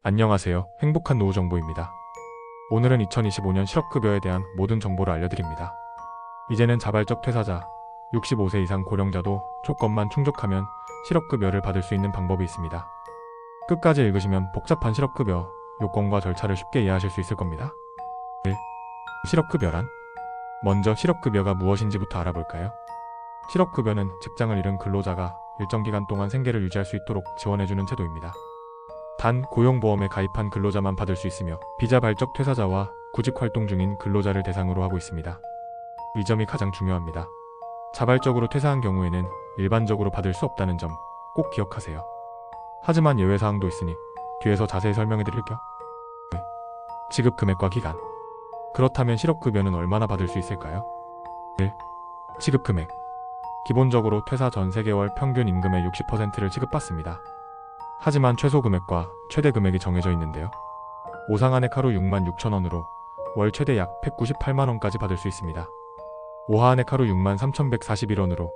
안녕하세요. 행복한 노후 정보입니다. 오늘은 2025년 실업급여에 대한 모든 정보를 알려드립니다. 이제는 자발적 퇴사자, 65세 이상 고령자도 조건만 충족하면 실업급여를 받을 수 있는 방법이 있습니다. 끝까지 읽으시면 복잡한 실업급여 요건과 절차를 쉽게 이해하실 수 있을 겁니다. 1. 실업급여란? 먼저 실업급여가 무엇인지부터 알아볼까요? 실업급여는 직장을 잃은 근로자가 일정 기간 동안 생계를 유지할 수 있도록 지원해주는 제도입니다. 단 고용보험에 가입한 근로자만 받을 수 있으며 비자발적 퇴사자와 구직활동 중인 근로자를 대상으로 하고 있습니다. 이 점이 가장 중요합니다. 자발적으로 퇴사한 경우에는 일반적으로 받을 수 없다는 점 꼭 기억하세요. 하지만 예외사항도 있으니 뒤에서 자세히 설명해 드릴게요. 지급 금액과 기간. 그렇다면 실업급여는 얼마나 받을 수 있을까요? 1. 지급 금액. 기본적으로 퇴사 전 3개월 평균 임금의 60%를 지급받습니다. 하지만 최소 금액과 최대 금액이 정해져 있는데요. 오상한액 하루 66,000원으로 월 최대 약 198만원까지 받을 수 있습니다. 오하한액 하루 63,141원으로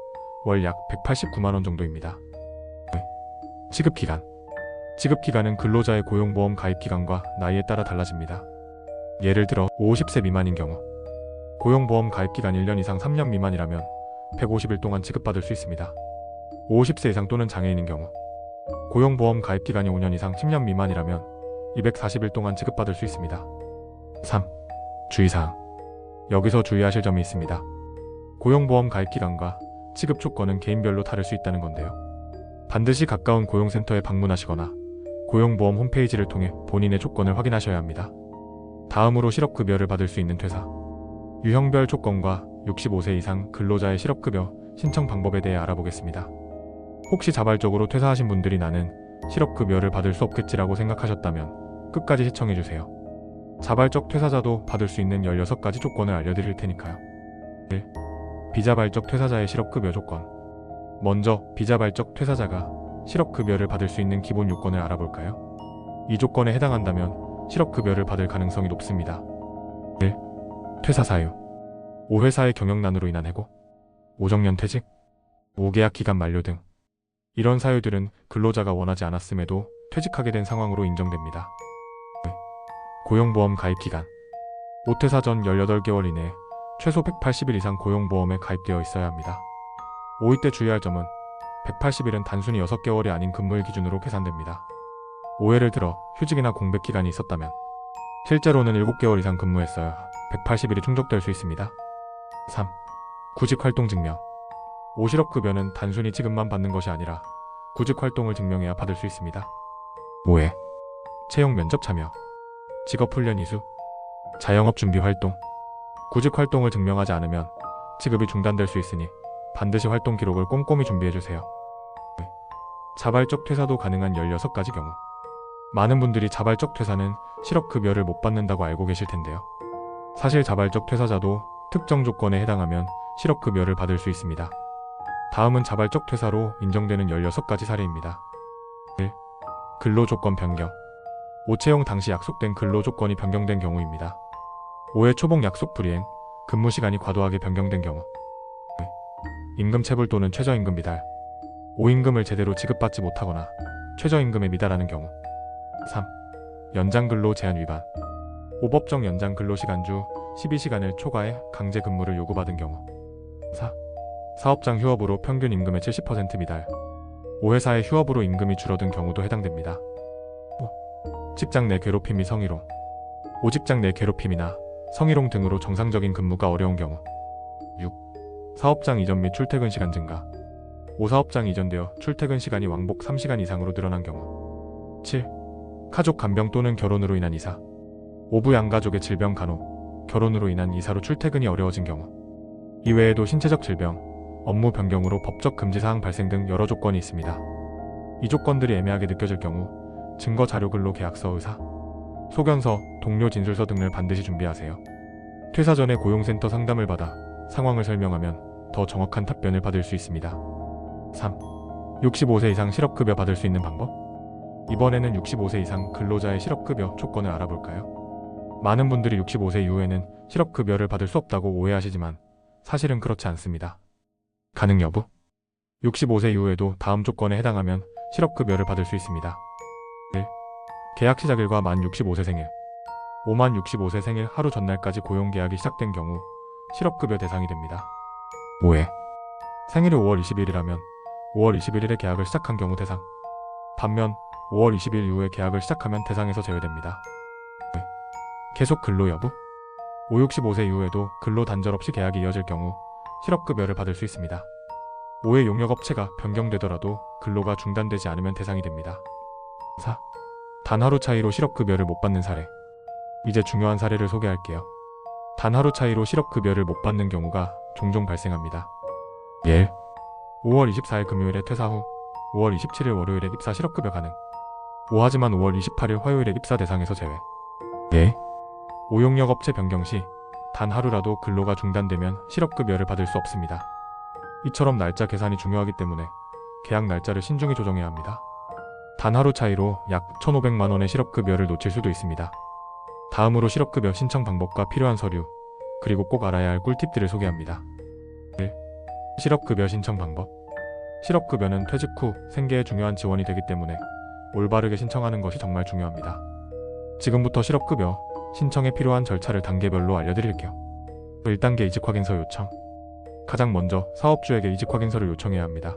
월 약 189만원 정도입니다. 지급기간. 지급기간은 근로자의 고용보험 가입기간과 나이에 따라 달라집니다. 예를 들어 50세 미만인 경우 고용보험 가입기간 1년 이상 3년 미만이라면 150일 동안 지급받을 수 있습니다. 50세 이상 또는 장애인인 경우 고용보험 가입기간이 5년 이상 10년 미만이라면 240일 동안 지급받을 수 있습니다. 3. 주의사항. 여기서 주의하실 점이 있습니다. 고용보험 가입기간과 지급 조건은 개인별로 다를 수 있다는 건데요. 반드시 가까운 고용센터에 방문하시거나 고용보험 홈페이지를 통해 본인의 조건을 확인하셔야 합니다. 다음으로 실업급여를 받을 수 있는 퇴사. 유형별 조건과 65세 이상 근로자의 실업급여 신청 방법에 대해 알아보겠습니다. 혹시 자발적으로 퇴사하신 분들이 나는 실업급여를 받을 수 없겠지라고 생각하셨다면 끝까지 시청해주세요. 자발적 퇴사자도 받을 수 있는 16가지 조건을 알려드릴 테니까요. 1. 비자발적 퇴사자의 실업급여 조건. 먼저 비자발적 퇴사자가 실업급여를 받을 수 있는 기본 요건을 알아볼까요? 이 조건에 해당한다면 실업급여를 받을 가능성이 높습니다. 1. 퇴사 사유. 5회사의 경영난으로 인한 해고, 5정년 퇴직, 5계약 기간 만료 등 이런 사유들은 근로자가 원하지 않았음에도 퇴직하게 된 상황으로 인정됩니다. 고용보험 가입기간. 5퇴사 전 18개월 이내에 최소 180일 이상 고용보험에 가입되어 있어야 합니다. 5위 때 주의할 점은 180일은 단순히 6개월이 아닌 근무일 기준으로 계산됩니다. 5회를 들어 휴직이나 공백기간이 있었다면 실제로는 7개월 이상 근무했어야 180일이 충족될 수 있습니다. 3. 구직활동 증명. 5실업급여는 단순히 지급만 받는 것이 아니라 구직활동을 증명해야 받을 수 있습니다. 5회. 채용 면접 참여, 직업훈련 이수, 자영업 준비 활동. 구직활동을 증명하지 않으면 지급이 중단될 수 있으니 반드시 활동 기록을 꼼꼼히 준비해주세요. 자발적 퇴사도 가능한 16가지 경우. 많은 분들이 자발적 퇴사는 실업급여를 못 받는다고 알고 계실 텐데요. 사실 자발적 퇴사자도 특정 조건에 해당하면 실업급여를 받을 수 있습니다. 다음은 자발적 퇴사로 인정되는 16가지 사례입니다. 1. 근로조건 변경. 5채용 당시 약속된 근로조건이 변경된 경우입니다. 5회 초봉 약속 불이행, 근무시간이 과도하게 변경된 경우. 임금체불 또는 최저임금 미달. 5임금을 제대로 지급받지 못하거나 최저임금에 미달하는 경우. 3. 연장근로 제한 위반. 5법정 연장 근로시간 주 12시간을 초과해 강제 근무를 요구받은 경우. 4. 사업장 휴업으로 평균 임금의 70% 미달. 5회사의 휴업으로 임금이 줄어든 경우도 해당됩니다. 5. 직장 내 괴롭힘이 성희롱. 5직장 내 괴롭힘이나 성희롱 등으로 정상적인 근무가 어려운 경우. 6. 사업장 이전 및 출퇴근 시간 증가. 5사업장 이전되어 출퇴근 시간이 왕복 3시간 이상으로 늘어난 경우. 7. 가족 간병 또는 결혼으로 인한 이사. 5부양가족의 질병 간호, 결혼으로 인한 이사로 출퇴근이 어려워진 경우. 이외에도 신체적 질병, 업무 변경으로 법적 금지사항 발생 등 여러 조건이 있습니다. 이 조건들이 애매하게 느껴질 경우 증거 자료 근로 계약서 의사, 소견서, 동료 진술서 등을 반드시 준비하세요. 퇴사 전에 고용센터 상담을 받아 상황을 설명하면 더 정확한 답변을 받을 수 있습니다. 3. 65세 이상 실업급여 받을 수 있는 방법? 이번에는 65세 이상 근로자의 실업급여 조건을 알아볼까요? 많은 분들이 65세 이후에는 실업급여를 받을 수 없다고 오해하시지만 사실은 그렇지 않습니다. 가능 여부? 65세 이후에도 다음 조건에 해당하면 실업급여를 받을 수 있습니다. 1. 계약 시작일과 만 65세 생일, 5만 65세 생일 하루 전날까지 고용계약이 시작된 경우 실업급여 대상이 됩니다. 5회 생일이 5월 20일이라면 5월 21일에 계약을 시작한 경우 대상, 반면 5월 20일 이후에 계약을 시작하면 대상에서 제외됩니다. 계속 근로 여부, 5, 65세 이후에도 근로 단절 없이 계약이 이어질 경우 실업급여를 받을 수 있습니다. 5회 용역업체가 변경되더라도 근로가 중단되지 않으면 대상이 됩니다. 4. 단 하루 차이로 실업급여를 못 받는 사례. 이제 중요한 사례를 소개할게요. 단 하루 차이로 실업급여를 못 받는 경우가 종종 발생합니다. 예를 5월 24일 금요일에 퇴사 후 5월 27일 월요일에 입사 실업급여 가능. 하지만 5월 28일 화요일에 입사 대상에서 제외. 예. 오용역업체 변경 시 단 하루라도 근로가 중단되면 실업급여를 받을 수 없습니다. 이처럼 날짜 계산이 중요하기 때문에 계약 날짜를 신중히 조정해야 합니다. 단 하루 차이로 약 1,500만 원의 실업급여를 놓칠 수도 있습니다. 다음으로 실업급여 신청 방법과 필요한 서류, 그리고 꼭 알아야 할 꿀팁들을 소개합니다. 1. 실업급여 신청 방법. 실업급여는 퇴직 후 생계에 중요한 지원이 되기 때문에 올바르게 신청하는 것이 정말 중요합니다. 지금부터 실업급여 신청에 필요한 절차를 단계별로 알려드릴게요. 1단계 이직확인서 요청. 가장 먼저 사업주에게 이직확인서를 요청해야 합니다.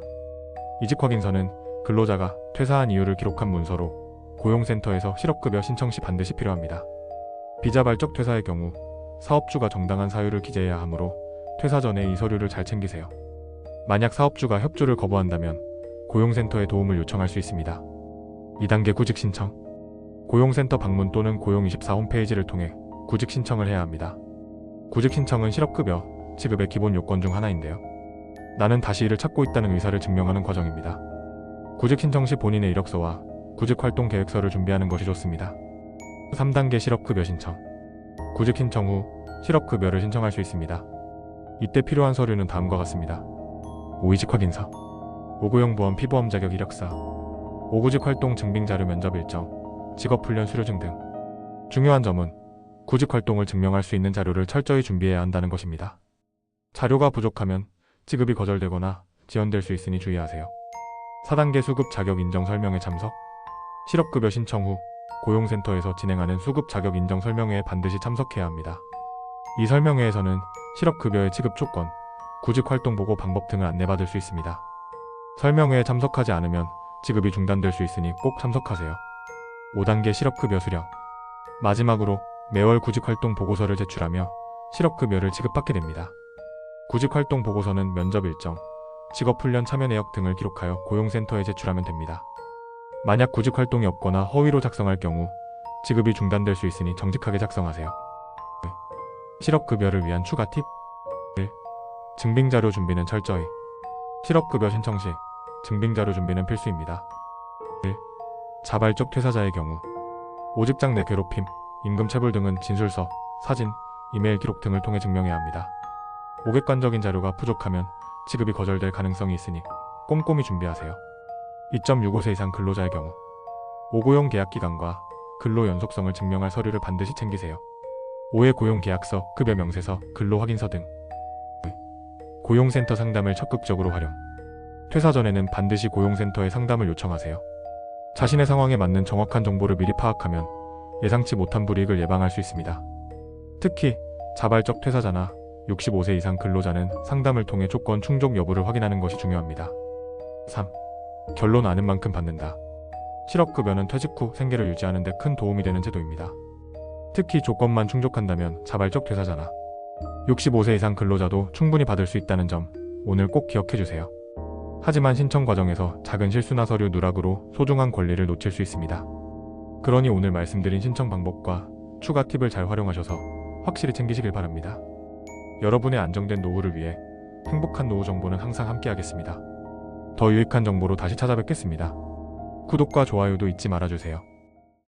이직확인서는 근로자가 퇴사한 이유를 기록한 문서로 고용센터에서 실업급여 신청 시 반드시 필요합니다. 비자발적 퇴사의 경우 사업주가 정당한 사유를 기재해야 하므로 퇴사 전에 이 서류를 잘 챙기세요. 만약 사업주가 협조를 거부한다면 고용센터에 도움을 요청할 수 있습니다. 2단계 구직 신청. 고용센터 방문 또는 고용24 홈페이지를 통해 구직 신청을 해야 합니다. 구직 신청은 실업급여 지급의 기본 요건 중 하나인데요. 나는 다시 일을 찾고 있다는 의사를 증명하는 과정입니다. 구직 신청 시 본인의 이력서와 구직 활동 계획서를 준비하는 것이 좋습니다. 3단계 실업급여 신청. 구직 신청 후 실업급여를 신청할 수 있습니다. 이때 필요한 서류는 다음과 같습니다. 5. 이직 확인서. 5. 고용보험 피보험 자격 이력서. 5. 구직 활동 증빙 자료 면접 일정, 직업훈련 수료증 등. 중요한 점은 구직 활동을 증명할 수 있는 자료를 철저히 준비해야 한다는 것입니다. 자료가 부족하면 지급이 거절되거나 지연될 수 있으니 주의하세요. 4단계 수급 자격 인정 설명회 참석. 실업급여 신청 후 고용센터에서 진행하는 수급 자격 인정 설명회에 반드시 참석해야 합니다. 이 설명회에서는 실업급여의 지급 조건, 구직 활동 보고 방법 등을 안내받을 수 있습니다. 설명회에 참석하지 않으면 지급이 중단될 수 있으니 꼭 참석하세요. 5단계 실업급여 수령. 마지막으로 매월 구직활동 보고서를 제출하며 실업급여를 지급받게 됩니다. 구직활동 보고서는 면접 일정, 직업훈련 참여 내역 등을 기록하여 고용센터에 제출하면 됩니다. 만약 구직활동이 없거나 허위로 작성할 경우 지급이 중단될 수 있으니 정직하게 작성하세요. 실업급여를 위한 추가 팁. 1. 증빙자료 준비는 철저히. 실업급여 신청 시 증빙자료 준비는 필수입니다. 1. 자발적 퇴사자의 경우 오직장 내 괴롭힘, 임금체불 등은 진술서, 사진, 이메일 기록 등을 통해 증명해야 합니다. 오객관적인 자료가 부족하면 지급이 거절될 가능성이 있으니 꼼꼼히 준비하세요. 2.65세 이상 근로자의 경우 오고용 계약기간과 근로 연속성을 증명할 서류를 반드시 챙기세요. 5회 고용계약서, 급여 명세서, 근로확인서 등. 고용센터 상담을 적극적으로 활용. 퇴사 전에는 반드시 고용센터에 상담을 요청하세요. 자신의 상황에 맞는 정확한 정보를 미리 파악하면 예상치 못한 불이익을 예방할 수 있습니다. 특히 자발적 퇴사자나 65세 이상 근로자는 상담을 통해 조건 충족 여부를 확인하는 것이 중요합니다. 3. 결론 아는 만큼 받는다. 실업급여는 퇴직 후 생계를 유지하는 데 큰 도움이 되는 제도입니다. 특히 조건만 충족한다면 자발적 퇴사자나 65세 이상 근로자도 충분히 받을 수 있다는 점 오늘 꼭 기억해주세요. 하지만 신청 과정에서 작은 실수나 서류 누락으로 소중한 권리를 놓칠 수 있습니다. 그러니 오늘 말씀드린 신청 방법과 추가 팁을 잘 활용하셔서 확실히 챙기시길 바랍니다. 여러분의 안정된 노후를 위해 행복한 노후 정보는 항상 함께하겠습니다. 더 유익한 정보로 다시 찾아뵙겠습니다. 구독과 좋아요도 잊지 말아주세요.